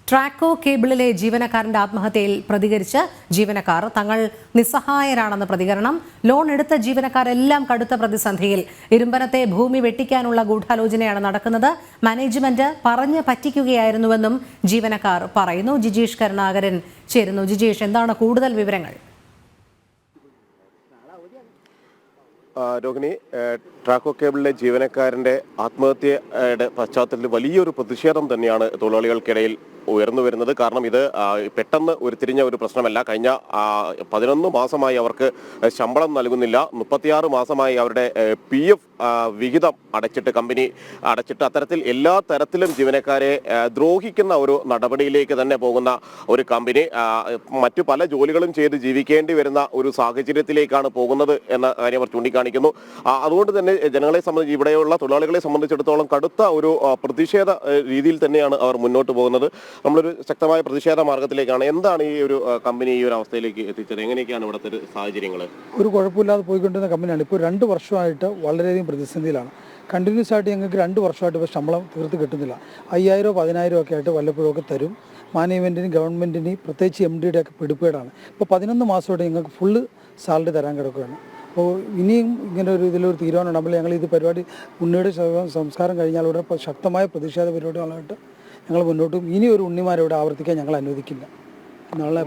ട്രാക്കോ കേബിളിലെ ജീവനക്കാരന്റെ ആത്മഹത്യയിൽ പ്രതികരിച്ച് ജീവനക്കാർ തങ്ങൾ നിസ്സഹായരാണെന്ന് പ്രതികരണം. ലോൺ എടുത്ത ജീവനക്കാരെല്ലാം കടുത്ത പ്രതിസന്ധിയിൽ. ഇരുമ്പനത്തെ ഭൂമി വെട്ടിക്കാനുള്ള ഗൂഢാലോചനയാണ് നടക്കുന്നത്. മാനേജ്മെന്റ് പറഞ്ഞ് പറ്റിക്കുകയായിരുന്നുവെന്നും ജീവനക്കാർ പറയുന്നു. ജിജീഷ് കരുണാകരൻ ചേരുന്നു. ജിജീഷ്, എന്താണ് കൂടുതൽ വിവരങ്ങൾ? രോഹിണി, ട്രാക്കോ കേബിളിലെ ജീവനക്കാരന്റെ ആത്മഹത്യയുടെ പശ്ചാത്തലത്തിൽ വലിയൊരു പ്രതിഷേധം തന്നെയാണ് തൊഴിലാളികൾക്കിടയിൽ ഉയർന്നു വരുന്നത്. കാരണം ഇത് പെട്ടെന്ന് ഉരുത്തിരിഞ്ഞ ഒരു പ്രശ്നമല്ല. കഴിഞ്ഞ 11 മാസമായി അവർക്ക് ശമ്പളം നൽകുന്നില്ല. 36 മാസമായി അവരുടെ PF വിഹിതം കമ്പനി അടച്ചിട്ട് അത്തരത്തിൽ എല്ലാ തരത്തിലും ജീവനക്കാരെ ദ്രോഹിക്കുന്ന ഒരു നടപടിയിലേക്ക് തന്നെ പോകുന്ന ഒരു കമ്പനി മറ്റു പല ജോലികളും ചെയ്ത് ജീവിക്കേണ്ടി വരുന്ന ഒരു സാഹചര്യത്തിലേക്കാണ് പോകുന്നത് എന്ന കാര്യം അവർ ചൂണ്ടിക്കാണിക്കുന്നു. അതുകൊണ്ട് തന്നെ ജനങ്ങളെ സംബന്ധിച്ച്, ഇവിടെയുള്ള തൊഴിലാളികളെ സംബന്ധിച്ചിടത്തോളം കടുത്ത ഒരു പ്രതിഷേധ രീതിയിൽ തന്നെയാണ് അവർ മുന്നോട്ട് പോകുന്നത്. നമ്മളൊരു ശക്തമായ പ്രതിഷേധ മാർഗത്തിലേക്കാണ്. എന്താണ് ഈ ഒരു കമ്പനി ഈ ഒരു അവസ്ഥയിലേക്ക് എത്തിച്ചത്? എങ്ങനെയൊക്കെയാണ് ഇവിടുത്തെ സാഹചര്യങ്ങൾ? ഒരു കുഴപ്പമില്ലാതെ പോയിക്കൊണ്ടിരുന്ന കമ്പനിയാണ്. ഇപ്പോൾ 2 വർഷമായിട്ട് വളരെയധികം പ്രതിസന്ധിയിലാണ്. കണ്ടിന്യൂസ് ആയിട്ട് ഞങ്ങൾക്ക് 2 വർഷമായിട്ട് ഇപ്പോൾ ശമ്പളം തീർത്ത് കിട്ടുന്നില്ല. 5000 10,000 ഒക്കെ ആയിട്ട് വല്ലപ്പോഴൊക്കെ തരും. മാനേജ്മെൻറ്റിന് ഗവൺമെൻറ്റിന് പ്രത്യേകിച്ച് MD-യുടെ ഒക്കെ പിടിപ്പേടാണ്. ഇപ്പോൾ 11 മാസമായിട്ട് ഞങ്ങൾക്ക് ഫുള്ള് സാലറി തരാൻ കിടക്കുകയാണ്. അപ്പോൾ ഇനിയും ഇങ്ങനെ ഇതിലൊരു തീരുമാനം ഉണ്ടാകുമ്പോൾ ഞങ്ങൾ ഇത് പരിപാടി ഉണ്ണിയുടെ സംസ്കാരം കഴിഞ്ഞാൽ ഇവിടെ ഇപ്പോൾ ശക്തമായ പ്രതിഷേധ പരിപാടികളായിട്ട് ഞങ്ങൾ മുന്നോട്ടും ഇനി ഒരു ഉണ്ണിമാരോട് ആവർത്തിക്കാൻ ഞങ്ങൾ അനുവദിക്കില്ല. നാളെ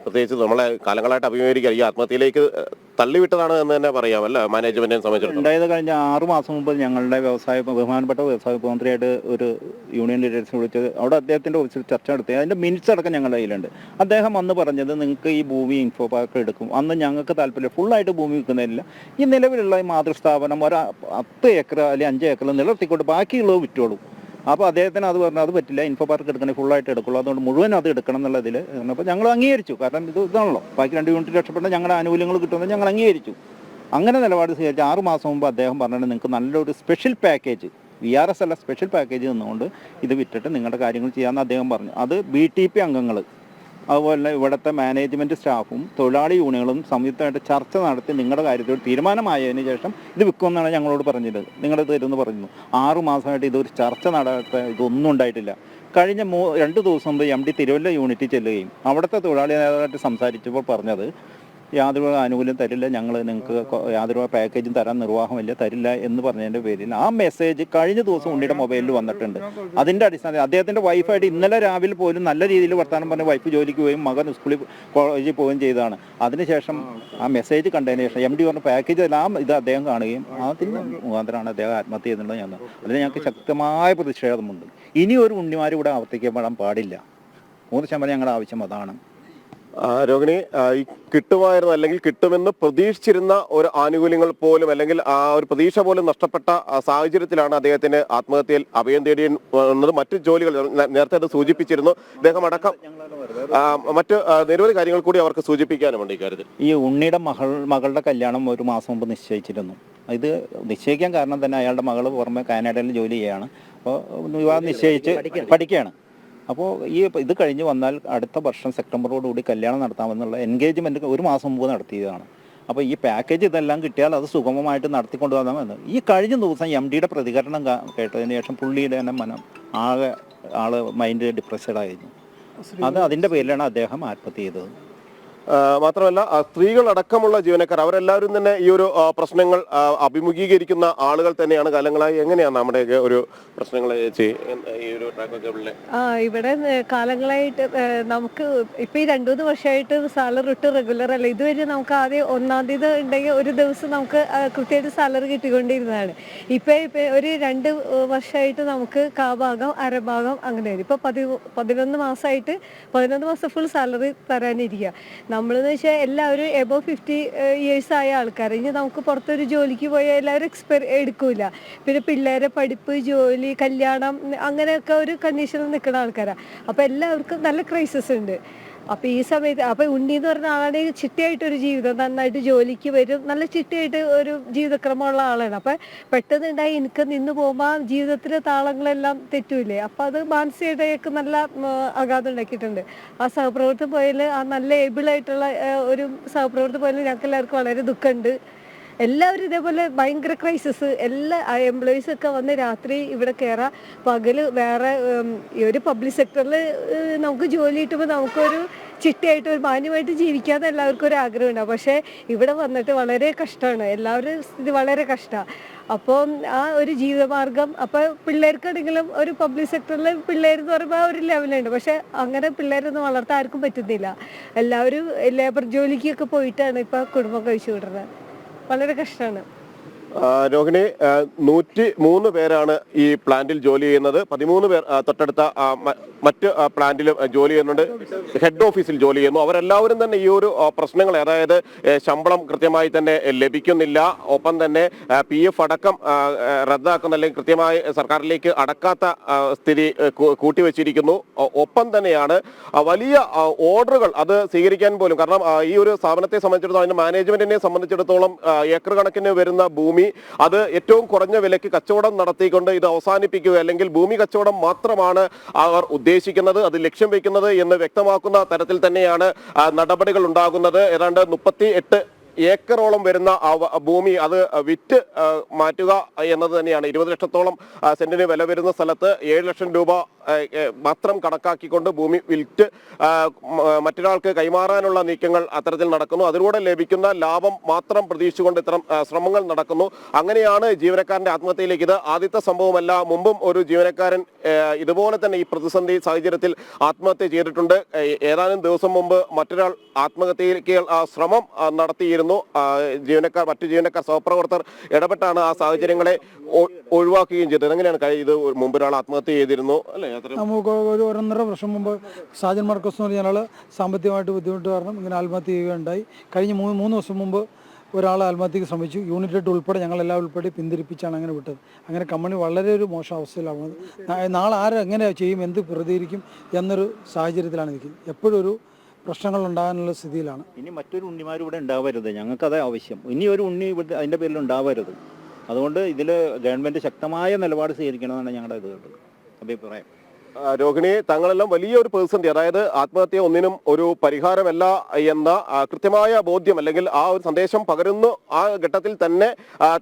പ്രത്യേകിച്ച് നമ്മളെ കാലങ്ങളായിട്ട് അഭിമുഖീകരിക്കുക ഈ ആത്മഹത്യയിലേക്ക് തള്ളിവിട്ടതാണ് എന്ന് തന്നെ പറയാമല്ലോ മാനേജ്മെന്റിനെ സംബന്ധിച്ചിടത്തോളം. ഉണ്ടായത് കഴിഞ്ഞ 6 മാസം മുമ്പ് ഞങ്ങളുടെ ബഹുമാനപ്പെട്ട വ്യവസായ മന്ത്രിയായിട്ട് ഒരു യൂണിയൻ ലീഡേഴ്സിനെ വിളിച്ച് അവിടെ അദ്ദേഹത്തിൻ്റെ ഓഫീസിൽ ചർച്ച നടത്തി. അതിൻ്റെ മിനിറ്റ്സ് അടക്കം ഞങ്ങളുടെ കയ്യിലുണ്ട്. അദ്ദേഹം അന്ന് പറഞ്ഞത് നിങ്ങൾക്ക് ഈ ഭൂമി ഇൻഫോ പാർക്ക് എടുക്കും. അന്ന് ഞങ്ങൾക്ക് താല്പര്യം ഫുള്ളായിട്ട് ഭൂമി വിൽക്കുന്നില്ല. ഈ നിലവിലുള്ള ഈ മാതൃസ്ഥാപനം ഒരു 10 ഏക്കർ അല്ലെങ്കിൽ 5 ഏക്കർ നിലനിർത്തിക്കൊണ്ട് ബാക്കിയുള്ളത് വിറ്റോളൂ. അപ്പോൾ അദ്ദേഹത്തിന് അത് പറഞ്ഞു അത് പറ്റില്ല, ഇൻഫോ പാർക്ക് എടുക്കണേ ഫുള്ളായിട്ട് എടുക്കുള്ളൂ, അതുകൊണ്ട് മുഴുവൻ അത് എടുക്കണം എന്നുള്ളതിൽ. അപ്പോൾ ഞങ്ങൾ അംഗീകരിച്ചു. കാരണം ഇതാണല്ലോ ബാക്കി 2 യൂണിറ്റ് രക്ഷപ്പെട്ട ഞങ്ങളുടെ ആനുകൂല്യങ്ങൾ കിട്ടുമെന്ന് ഞങ്ങൾ അംഗീകരിച്ചു. അങ്ങനെ നിലപാട് സ്വീകരിച്ച് 6 മാസം മുമ്പ് അദ്ദേഹം പറഞ്ഞിട്ട് നിങ്ങൾക്ക് നല്ലൊരു സ്പെഷ്യൽ പാക്കേജ്, VRS അല്ല സ്പെഷ്യൽ പാക്കേജ് നിന്നുകൊണ്ട് ഇത് വിറ്റിട്ട് നിങ്ങളുടെ കാര്യങ്ങൾ ചെയ്യാമെന്ന് അദ്ദേഹം പറഞ്ഞു. അത് BTP അംഗങ്ങൾ അതുപോലെ ഇവിടുത്തെ മാനേജ്മെൻറ്റ് സ്റ്റാഫും തൊഴിലാളി യൂണിയനുകളും സംയുക്തമായിട്ട് ചർച്ച നടത്തി നിങ്ങളുടെ കാര്യത്തിൽ തീരുമാനമായതിന് ശേഷം ഇത് വിൽക്കുമെന്നാണ് ഞങ്ങളോട് പറഞ്ഞത്. നിങ്ങളുടെ തരുമെന്ന് പറഞ്ഞു. 6 മാസമായിട്ട് ഇതൊരു ചർച്ച നടത്താൻ ഇതൊന്നും ഉണ്ടായിട്ടില്ല. കഴിഞ്ഞ 2 ദിവസം മുമ്പ് MD തിരുവല്ല യൂണിറ്റിൽ ചെല്ലുകയും അവിടുത്തെ തൊഴിലാളി നേതാവായിട്ട് സംസാരിച്ചപ്പോൾ പറഞ്ഞത് യാതൊരു ആനുകൂല്യം തരില്ല, ഞങ്ങൾ നിങ്ങൾക്ക് യാതൊരു പാക്കേജും തരാൻ നിർവാഹമില്ല, തരില്ല എന്ന് പറഞ്ഞതിൻ്റെ പേരിൽ ആ മെസ്സേജ് കഴിഞ്ഞ ദിവസം ഉണ്ണിയുടെ മൊബൈലിൽ വന്നിട്ടുണ്ട്. അതിൻ്റെ അടിസ്ഥാനത്തിൽ അദ്ദേഹത്തിൻ്റെ വൈഫായിട്ട് ഇന്നലെ രാവിലെ പോലും നല്ല രീതിയിൽ വർത്തമാനം പറഞ്ഞ് വൈഫ് ജോലിക്ക് പോവുകയും മകൻ കോളേജിൽ പോവുകയും ചെയ്തതാണ്. അതിനുശേഷം ആ മെസ്സേജ് കണ്ടതിന് ശേഷം MD പറഞ്ഞ പാക്കേജ് എല്ലാം ഇത് അദ്ദേഹം കാണുകയും അതിന് മുഖാന്തരമാണ് അദ്ദേഹം ആത്മഹത്യ ചെയ്യുന്നുള്ളത്. ഞാൻ അതിന് ഞങ്ങൾക്ക് ശക്തമായ പ്രതിഷേധമുണ്ട്. ഇനി ഒരു ഉണ്ണിമാർ ഇവിടെ ആവർത്തിക്കപ്പെടാൻ പാടില്ല. 100% ഞങ്ങളുടെ ആവശ്യം അതാണ്. രോഹിണി, ഈ കിട്ടുമായിരുന്നു അല്ലെങ്കിൽ കിട്ടുമെന്ന് പ്രതീക്ഷിച്ചിരുന്ന ഒരു ആനുകൂല്യങ്ങൾ പോലും അല്ലെങ്കിൽ ആ ഒരു പ്രതീക്ഷ പോലും നഷ്ടപ്പെട്ട സാഹചര്യത്തിലാണ് അദ്ദേഹത്തിന് ആത്മഹത്യയിൽ അഭയം തേടിയത്. മറ്റു ജോലികൾ നേരത്തെ അത് സൂചിപ്പിച്ചിരുന്നു. അദ്ദേഹം അടക്കം മറ്റ് നിരവധി കാര്യങ്ങൾ കൂടി അവർക്ക് സൂചിപ്പിക്കാനുമുണ്ട് ഇക്കാര്യത്തിൽ. ഈ ഉണ്ണിയുടെ മകളുടെ കല്യാണം 1 മാസം മുമ്പ് നിശ്ചയിച്ചിരുന്നു. ഇത് നിശ്ചയിക്കാൻ കാരണം തന്നെ അയാളുടെ മകൾ പുറമെ കാനഡയിൽ ജോലി ചെയ്യുകയാണ്. അപ്പോൾ വിവാഹം നിശ്ചയിച്ച് പഠിക്കുകയാണ്. അപ്പോൾ ഇത് കഴിഞ്ഞ് വന്നാൽ അടുത്ത വർഷം സെപ്റ്റംബറോടുകൂടി കല്യാണം നടത്താമെന്നുള്ള എൻഗേജ്മെൻറ്റ് 1 മാസം മുമ്പ് നടത്തിയതാണ്. അപ്പോൾ ഈ പാക്കേജ് ഇതെല്ലാം കിട്ടിയാൽ അത് സുഗമമായിട്ട് നടത്തിക്കൊണ്ടു വന്നാമെന്ന് ഈ കഴിഞ്ഞ ദിവസം MD-യുടെ പ്രതികരണം കേട്ടതിന് ശേഷം പുള്ളിയുടെ തന്നെ മനം ആള് മൈൻഡ് ഡിപ്രസ്ഡായിരുന്നു. അതിൻ്റെ പേരിലാണ് അദ്ദേഹം ആത്മഹത്യ ചെയ്തത്. മാത്രമല്ല സ്ത്രീകളടക്കമുള്ള ജീവനക്കാർ അവരെല്ലാവരും തന്നെ ഈ ഒരു പ്രശ്നങ്ങൾ അഭിമുഖീകരിക്കുന്ന ആളുകൾ തന്നെയാണ് കാലങ്ങളായി. എങ്ങനെയാണ് നമ്മുടെ ഒരു പ്രശ്നങ്ങൾ ഈ ഒരു ട്രാക്കോ കേബിളിലെ? ഇവിടെ കാലങ്ങളായിട്ട് നമുക്ക് ഇപ്പൊ ഈ 2-3 വർഷമായിട്ട് സാലറി ഇട്ട് റെഗുലർ അല്ല. ഇതുവരെ നമുക്ക് ആദ്യം 1-ാം തീയതി ഉണ്ടെങ്കിൽ ഒരു ദിവസം നമുക്ക് കൃത്യമായിട്ട് സാലറി കിട്ടിക്കൊണ്ടിരുന്നതാണ്. ഇപ്പൊ ഒരു 2 വർഷമായിട്ട് നമുക്ക് കാഭാഗം അരഭാഗം അങ്ങനെ ഇപ്പൊ 11 മാസമായിട്ട് 11 മാസം ഫുൾ സാലറി തരാനിരിക്കുക. നമ്മളെന്ന് വെച്ചാൽ എല്ലാവരും എബോവ് 50 ഇയേഴ്സ് ആയ ആൾക്കാർ. ഇനി നമുക്ക് പുറത്തൊരു ജോലിക്ക് പോയാൽ എല്ലാവരും എടുക്കൂല. പിന്നെ പിള്ളേരെ പഠിപ്പ്, ജോലി, കല്യാണം അങ്ങനെയൊക്കെ ഒരു കണ്ടീഷനിൽ നിൽക്കുന്ന ആൾക്കാരാണ്. അപ്പോൾ എല്ലാവർക്കും നല്ല ക്രൈസിസ് ഉണ്ട്. അപ്പോൾ ഈ സമയത്ത് അപ്പോൾ ഉണ്ണി എന്ന് പറഞ്ഞ ആളാണെങ്കിൽ ചിട്ടയായിട്ടൊരു ജീവിതം, നന്നായിട്ട് ജോലിക്ക് വരും, നല്ല ചിട്ടയായിട്ട് ഒരു ജീവിതക്രമമുള്ള ആളാണ്. അപ്പം പെട്ടെന്നുണ്ടായി എനിക്ക് നിന്ന് പോകുമ്പോൾ ജീവിതത്തിലെ താളങ്ങളെല്ലാം തെറ്റൂലേ. അപ്പോൾ അത് മാനസികമായിട്ട് നല്ല ആഘാതം ഉണ്ടാക്കിയിട്ടുണ്ട്. ആ സഹപ്രവർത്തനം പോയാൽ ആ നല്ല ഏബിളായിട്ടുള്ള ഒരു സഹപ്രവർത്തനം പോയാൽ ഞങ്ങൾക്ക് എല്ലാവർക്കും വളരെ ദുഃഖമുണ്ട്. എല്ലാവരും ഇതേപോലെ ഭയങ്കര ക്രൈസിസ്. എല്ലാ എംപ്ലോയീസൊക്കെ വന്ന് രാത്രി ഇവിടെ കയറാം, പകല് വേറെ ഈ ഒരു പബ്ലിക് സെക്ടറിൽ നമുക്ക് ജോലി കിട്ടുമ്പോൾ നമുക്കൊരു ചിട്ടയായിട്ട് ഒരു മാന്യമായിട്ട് ജീവിക്കാമെന്ന് എല്ലാവർക്കും ഒരു ആഗ്രഹം ഉണ്ടാവും. പക്ഷേ ഇവിടെ വന്നിട്ട് വളരെ കഷ്ടമാണ്, എല്ലാവരും സ്ഥിതി വളരെ കഷ്ടമാണ്. അപ്പോൾ ആ ഒരു ജീവിതമാർഗം, അപ്പോൾ പിള്ളേർക്കാണെങ്കിലും ഒരു പബ്ലിക് സെക്ടറിൽ പിള്ളേരെന്ന് പറയുമ്പോൾ ആ ഒരു ലെവലുണ്ട്. പക്ഷേ അങ്ങനെ പിള്ളേരൊന്നും വളർത്താൻ ആർക്കും പറ്റുന്നില്ല. എല്ലാവരും ലേബർ ജോലിക്കൊക്കെ പോയിട്ടാണ് ഇപ്പോൾ കുടുംബം കഴിച്ചു വിടുന്നത്. വളരെ കഷ്ടമാണ്. രോഹിണി, 103 പേരാണ് ഈ പ്ലാന്റിൽ ജോലി ചെയ്യുന്നത്. 13 പേർ തൊട്ടടുത്ത മറ്റ് പ്ലാന്റിലും ജോലി ചെയ്യുന്നുണ്ട്, ഹെഡ് ഓഫീസിൽ ജോലി ചെയ്യുന്നു. അവരെല്ലാവരും തന്നെ ഈ ഒരു പ്രശ്നങ്ങൾ, അതായത് ശമ്പളം കൃത്യമായി തന്നെ ലഭിക്കുന്നില്ല, ഒപ്പം തന്നെ PF അടക്കം റദ്ദാക്കുന്ന അല്ലെങ്കിൽ കൃത്യമായി സർക്കാരിലേക്ക് അടക്കാത്ത സ്ഥിതി കൂട്ടിവെച്ചിരിക്കുന്നു. ഒപ്പം തന്നെയാണ് വലിയ ഓർഡറുകൾ അത് സ്വീകരിക്കാൻ പോലും, കാരണം ഈ ഒരു സ്ഥാപനത്തെ സംബന്ധിച്ചിടത്തോളം, അതിന്റെ മാനേജ്മെന്റിനെ സംബന്ധിച്ചിടത്തോളം ഏക്കർ കണക്കിന് വരുന്ന ഭൂമി അത് ഏറ്റവും കുറഞ്ഞ വിലയ്ക്ക് കച്ചവടം നടത്തിക്കൊണ്ട് ഇത് അവസാനിപ്പിക്കുക, അല്ലെങ്കിൽ ഭൂമി കച്ചവടം മാത്രമാണ് അവർ ഉദ്ദേശിക്കുന്നത്, അത് ലക്ഷ്യം വെക്കുന്നത് എന്ന് വ്യക്തമാക്കുന്ന തരത്തിൽ തന്നെയാണ് നടപടികൾ ഉണ്ടാകുന്നത്. ഏതാണ്ട് 38 ഏക്കറോളം വരുന്ന ഭൂമി അത് വിറ്റ് മാറ്റുക എന്നത് തന്നെയാണ്. 20 ലക്ഷത്തോളം സെന്റിന് വില വരുന്ന സ്ഥലത്ത് 7 ലക്ഷം രൂപ മാത്രം കണക്കാക്കിക്കൊണ്ട് ഭൂമി വിറ്റ് മറ്റൊരാൾക്ക് കൈമാറാനുള്ള നീക്കങ്ങൾ അത്തരത്തിൽ നടക്കുന്നു. അതിലൂടെ ലഭിക്കുന്ന ലാഭം മാത്രം പ്രതീക്ഷിച്ചുകൊണ്ട് ഇത്തരം ശ്രമങ്ങൾ നടക്കുന്നു. അങ്ങനെയാണ് ജീവനക്കാരന്റെ ആത്മഹത്യയിലേക്ക്. ഇത് ആദ്യത്തെ സംഭവമല്ല, മുമ്പും ഒരു ജീവനക്കാരൻ ഇതുപോലെ തന്നെ ഈ പ്രതിസന്ധി സാഹചര്യത്തിൽ ആത്മഹത്യ ചെയ്തിട്ടുണ്ട്. ഏതാനും ദിവസം മുമ്പ് മറ്റൊരാൾ ആത്മഹത്യയിലേക്ക് ശ്രമം നടത്തിയിരുന്നു. മറ്റു ജീവനക്കാർ, സഹപ്രവർത്തകർ ഇടപെട്ടാണ് ആ സാഹചര്യങ്ങളെ ഒഴിവാക്കുകയും ചെയ്തത്. എങ്ങനെയാണ് ഇത് മുമ്പ് ഒരാൾ ആത്മഹത്യ ചെയ്തിരുന്നു അല്ലേ? നമുക്ക് ഒരു 1.5 വർഷം മുമ്പ് സാജൻ മാർക്കസ് എന്ന് പറഞ്ഞ ആൾ സാമ്പത്തികമായിട്ട് ബുദ്ധിമുട്ട് കാരണം ഇങ്ങനെ ആത്മഹത്യ ചെയ്യുകയുണ്ടായി. കഴിഞ്ഞ 3 ദിവസം മുമ്പ് ഒരാൾ ആത്മഹത്യക്ക് ശ്രമിച്ചു. യൂണിറ്റ് 8 ഉൾപ്പെടെ ഞങ്ങളെല്ലാം ഉൾപ്പെടെ പിന്തിരിപ്പിച്ചാണ് അങ്ങനെ വിട്ടത്. അങ്ങനെ കമ്പനി വളരെ ഒരു മോശം അവസ്ഥയിലാവുന്നത്. നാളെ ആരെങ്ങനെ ചെയ്യും, എന്ത് പ്രതികരിക്കും എന്നൊരു സാഹചര്യത്തിലാണ് നിൽക്കുന്നത്. എപ്പോഴും ഒരു പ്രശ്നങ്ങൾ ഉണ്ടാകാനുള്ള സ്ഥിതിയിലാണ്. ഇനി മറ്റൊരു ഉണ്ണിമാരും ഇവിടെ ഉണ്ടാവരുത്, ഞങ്ങൾക്കത് ആവശ്യം. ഇനി ഒരു ഉണ്ണി ഇവിടെ അതിൻ്റെ പേരിൽ ഉണ്ടാവരുത്. അതുകൊണ്ട് ഇതിൽ ഗവൺമെൻറ് ശക്തമായ നിലപാട് സ്വീകരിക്കണമെന്നാണ് ഞങ്ങളുടെ അഭിപ്രായം. രോഹിണി, തങ്ങളെല്ലാം വലിയൊരു പ്രതിസന്ധി, അതായത് ആത്മഹത്യ ഒന്നിനും ഒരു പരിഹാരമല്ല എന്ന കൃത്യമായ ബോധ്യം അല്ലെങ്കിൽ ആ ഒരു സന്ദേശം പകരുന്നു. ആ ഘട്ടത്തിൽ തന്നെ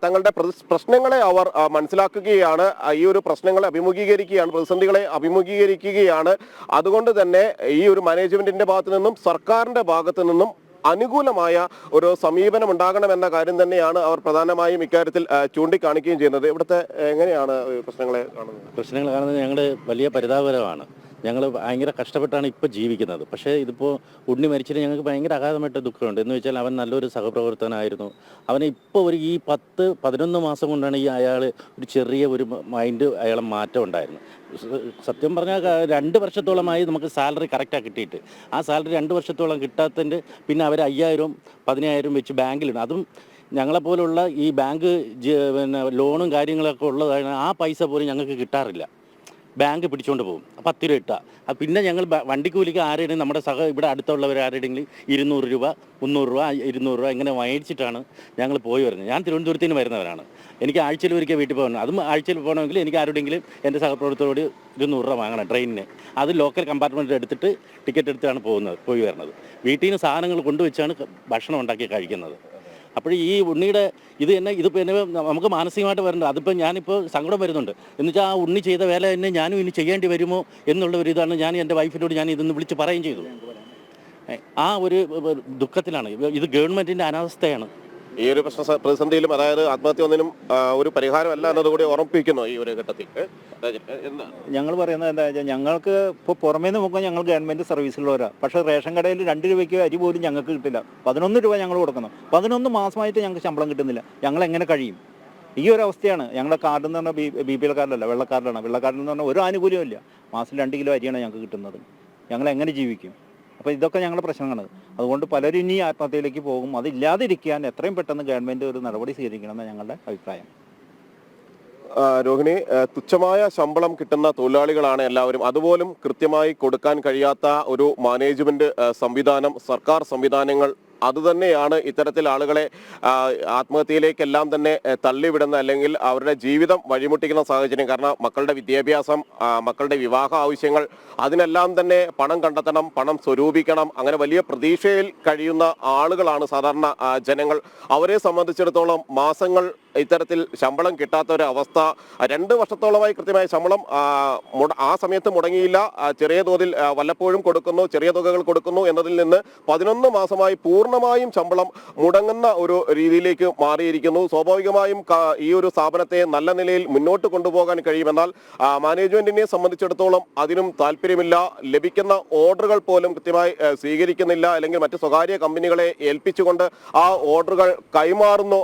തങ്ങളുടെ പ്രശ്നങ്ങളെ അവർ മനസ്സിലാക്കുകയാണ്, ഈ ഒരു പ്രശ്നങ്ങളെ അഭിമുഖീകരിക്കുകയാണ്, പ്രതിസന്ധികളെ അഭിമുഖീകരിക്കുകയാണ്. അതുകൊണ്ട് തന്നെ ഈ ഒരു മാനേജ്മെന്റിന്റെ ഭാഗത്തു നിന്നും സർക്കാരിന്റെ ഭാഗത്തു നിന്നും അനുകൂലമായ ഒരു സമീപനം ഉണ്ടാകണമെന്ന കാര്യം തന്നെയാണ് അവർ പ്രധാനമായും ഇക്കാര്യത്തിൽ ചൂണ്ടിക്കാണിക്കുകയും ചെയ്യുന്നത്. ഇവിടുത്തെ എങ്ങനെയാണ് പ്രശ്നങ്ങളെ കാണുന്നത്? പ്രശ്നങ്ങൾ കാണുന്നത് ഞങ്ങളുടെ വലിയ പരിതാപകരമാണ്. ഞങ്ങൾ ഭയങ്കര കഷ്ടപ്പെട്ടാണ് ഇപ്പോൾ ജീവിക്കുന്നത്. പക്ഷേ ഇതിപ്പോൾ ഉണ്ണി മരിച്ചിട്ട് ഞങ്ങൾക്ക് ഭയങ്കര അഗാധമായിട്ട് ദുഃഖമുണ്ട്. എന്ന് വെച്ചാൽ അവൻ നല്ലൊരു സഹപ്രവർത്തകനായിരുന്നു. അവനെ ഇപ്പോൾ ഈ 10-11 മാസം കൊണ്ടാണ് അയാൾ ഒരു ചെറിയ ഒരു മൈൻഡ് അയാളെ മാറ്റം ഉണ്ടായിരുന്നു. സത്യം പറഞ്ഞാൽ 2 വർഷത്തോളമായി നമുക്ക് സാലറി കറക്റ്റാണ് കിട്ടിയിട്ട്. ആ സാലറി 2 വർഷത്തോളം കിട്ടാത്തതിൻ്റെ പിന്നെ അവർ 5,000-15,000 വെച്ച് ബാങ്കിലിടും. അതും ഞങ്ങളെപ്പോലുള്ള ഈ ബാങ്ക് പിന്നെ ലോണും കാര്യങ്ങളൊക്കെ ഉള്ളതാണ്. ആ പൈസ പോലും ഞങ്ങൾക്ക് കിട്ടാറില്ല. ബാങ്ക് പിടിച്ചുകൊണ്ട് പോകും. 10 രൂപ ഇട്ടാൽ പിന്നെ ഞങ്ങൾ വണ്ടിക്കൂലിക്ക് ആരുടെയും നമ്മുടെ ഇവിടെ അടുത്തുള്ളവർ ആരുടെയെങ്കിലും 200 രൂപ 300 രൂപ 200 രൂപ ഇങ്ങനെ മേടിച്ചിട്ടാണ് ഞങ്ങൾ പോയി വരുന്നത്. ഞാൻ തിരുവനന്തപുരത്തിന് വരുന്നവരാണ്. എനിക്ക് ആഴ്ചയിൽ ഒരിക്കൽ വീട്ടിൽ പോകണം. അതും ആഴ്ചയിൽ പോകണമെങ്കിൽ എനിക്ക് ആരുടെയെങ്കിലും എൻ്റെ സഹപ്രവർത്തകരോട് 200 രൂപ വാങ്ങണം ട്രെയിനിന്. അത് ലോക്കൽ കമ്പാർട്ട്മെൻറ്റ് എടുത്തിട്ട് ടിക്കറ്റ് എടുത്താണ് പോയി വരുന്നത്. വീട്ടിൽ നിന്ന് സാധനങ്ങൾ കൊണ്ടുവച്ചാണ് ഭക്ഷണം ഉണ്ടാക്കി കഴിക്കുന്നത്. അപ്പോൾ ഈ ഉണ്ണിയുടെ ഇതിപ്പോൾ എന്നെ നമുക്ക് മാനസികമായിട്ട് വരേണ്ടത്. അതിപ്പോൾ ഞാനിപ്പോൾ സങ്കടം വരുന്നുണ്ട്. എന്ന് വെച്ചാൽ ആ ഉണ്ണി ചെയ്ത വേല തന്നെ ഞാനും ഇനി ചെയ്യേണ്ടി വരുമോ എന്നുള്ള ഒരു ഇതാണ്. ഞാൻ എൻ്റെ വൈഫിനോട് ഞാൻ ഇതൊന്ന് വിളിച്ച് പറയുകയും ചെയ്തു. ആ ഒരു ദുഃഖത്തിലാണ്. ഇത് ഗവൺമെൻറ്റിൻ്റെ അനാവസ്ഥയാണ്. ഈ ഒരു പ്രതിസന്ധിയിലും, അതായത് ആത്മഹത്യ ഒന്നിനും ഒരു പരിഹാരമല്ല എന്നതുകൂടി ഓർമ്മിപ്പിക്കുന്നു ഈ ഒരു ഘട്ടത്തിൽ. ഞങ്ങൾ പറയുന്നത് എന്താ വെച്ചാൽ, ഞങ്ങൾക്ക് ഇപ്പോൾ പുറമേ നിന്ന് നോക്കുമ്പോൾ ഞങ്ങൾ ഗവൺമെൻറ് സർവീസിലുള്ളവരാണ്. പക്ഷേ റേഷൻ കടയിൽ 2 രൂപയ്ക്ക് അരി പോലും ഞങ്ങൾക്ക് കിട്ടില്ല. 11 രൂപ ഞങ്ങൾ കൊടുക്കണം. 11 മാസമായിട്ട് ഞങ്ങൾക്ക് ശമ്പളം കിട്ടുന്നില്ല. ഞങ്ങൾ എങ്ങനെ കഴിയും? ഈ ഒരു അവസ്ഥയാണ്. ഞങ്ങളുടെ കാർഡ് എന്ന് പറഞ്ഞാൽ BPL കാർഡല്ല, വെള്ളക്കാർഡാണ്. വെള്ളക്കാർഡിൽ എന്ന് പറഞ്ഞാൽ ഒരു ആനുകൂല്യവും ഇല്ല. മാസം 2 കിലോ അരിയാണ് ഞങ്ങൾക്ക് കിട്ടുന്നത്. ഞങ്ങൾ എങ്ങനെ ജീവിക്കും? അപ്പോൾ ഇതൊക്കെ ഞങ്ങളുടെ പ്രശ്നങ്ങളാണ്. അതുകൊണ്ട് പലരും ഇനി ആത്മഹത്യയിലേക്ക് പോകും. അതില്ലാതിരിക്കാൻ എത്രയും പെട്ടെന്ന് ഗവൺമെൻറ് ഒരു നടപടി സ്വീകരിക്കണമെന്നാണ് ഞങ്ങളുടെ അഭിപ്രായം. രോഹിണി, തുച്ഛമായ ശമ്പളം കിട്ടുന്ന തൊഴിലാളികളാണ് എല്ലാവരും. അതുപോലും കൃത്യമായി കൊടുക്കാൻ കഴിയാത്ത ഒരു മാനേജ്മെന്റ് സംവിധാനം, സർക്കാർ സംവിധാനങ്ങൾ അതുതന്നെയാണ് ഇത്തരത്തിൽ ആളുകളെ ആത്മഹത്യയിലേക്കെല്ലാം തന്നെ തള്ളിവിടുന്ന അല്ലെങ്കിൽ അവരുടെ ജീവിതം വഴിമുട്ടിക്കുന്ന സാഹചര്യം. കാരണം മക്കളുടെ വിദ്യാഭ്യാസം, മക്കളുടെ വിവാഹ ആവശ്യങ്ങൾ, അതിനെല്ലാം തന്നെ പണം കണ്ടെത്തണം, പണം സ്വരൂപിക്കണം. അങ്ങനെ വലിയ പ്രതീക്ഷയിൽ കഴിയുന്ന ആളുകളാണ് സാധാരണ ജനങ്ങൾ. അവരെ സംബന്ധിച്ചിടത്തോളം മാസങ്ങൾ ഇത്തരത്തിൽ ശമ്പളം കിട്ടാത്ത ഒരു അവസ്ഥ. 2 വർഷത്തോളമായി കൃത്യമായ ശമ്പളം ആ സമയത്ത് മുടങ്ങിയില്ല. ചെറിയ തോതിൽ വല്ലപ്പോഴും കൊടുക്കുന്നു, ചെറിയ തുകകൾ കൊടുക്കുന്നു എന്നതിൽ നിന്ന് 11 മാസമായി പൂർണ്ണമായും ശമ്പളം മുടങ്ങുന്ന ഒരു രീതിയിലേക്ക് മാറിയിരിക്കുന്നു. സ്വാഭാവികമായും ഈ ഒരു സ്ഥാപനത്തെ നല്ല നിലയിൽ മുന്നോട്ട് കൊണ്ടുപോകാൻ കഴിയുമെന്നാൽ മാനേജ്മെന്റിനെ സംബന്ധിച്ചിടത്തോളം അതിനും താല്പര്യമില്ല. ലഭിക്കുന്ന ഓർഡറുകൾ പോലും കൃത്യമായി സ്വീകരിക്കുന്നില്ല, അല്ലെങ്കിൽ മറ്റ് സ്വകാര്യ കമ്പനികളെ ഏൽപ്പിച്ചുകൊണ്ട് ആ ഓർഡറുകൾ കൈമാറുന്നു.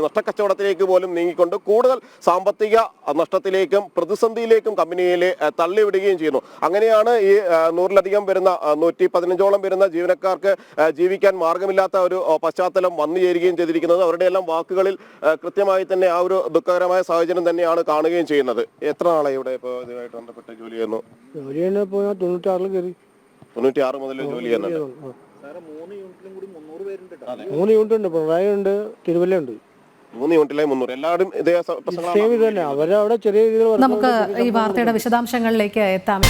നഷ്ടക്കച്ചവടത്തിലേക്ക് പോലും നീങ്ങിക്കൊണ്ട് കൂടുതൽ സാമ്പത്തിക നഷ്ടത്തിലേക്കും പ്രതിസന്ധിയിലേക്കും കമ്പനിയിലെ തള്ളിവിടുകയും ചെയ്യുന്നു. അങ്ങനെയാണ് ഈ 100-ലധികം വരുന്ന 115ഓളം വരുന്ന ജീവനക്കാർക്ക് ജീവിക്കാൻ മാർഗമില്ലാത്ത ഒരു പശ്ചാത്തലം വന്നു ചേരുകയും ചെയ്തിരിക്കുന്നത്. അവരുടെ എല്ലാം വാക്കുകളിൽ കൃത്യമായി തന്നെ ആ ഒരു ദുഃഖകരമായ സാഹചര്യം തന്നെയാണ് കാണുകയും ചെയ്യുന്നത്. എത്ര നാളായി ഇവിടെ ഇപ്പോൾ ഇതുമായിട്ട് ബന്ധപ്പെട്ട് ജോലി ചെയ്യുന്നു? 96 മുതൽ ജോലി ചെയ്യുന്നുണ്ട്. 3 യൂണിറ്റ് ഉണ്ട്, പിണറായി ഉണ്ട്, തിരുവല്ല ഉണ്ട്. 3 യൂണിറ്റിലെ 300 എല്ലാവരും ഇതേ പ്രശ്നങ്ങളാണ്. അവരവിടെ ചെറിയ രീതിയിൽ നമുക്ക് ഈ വാർത്തയുടെ വിശദാംശങ്ങളിലേക്ക് എത്താം.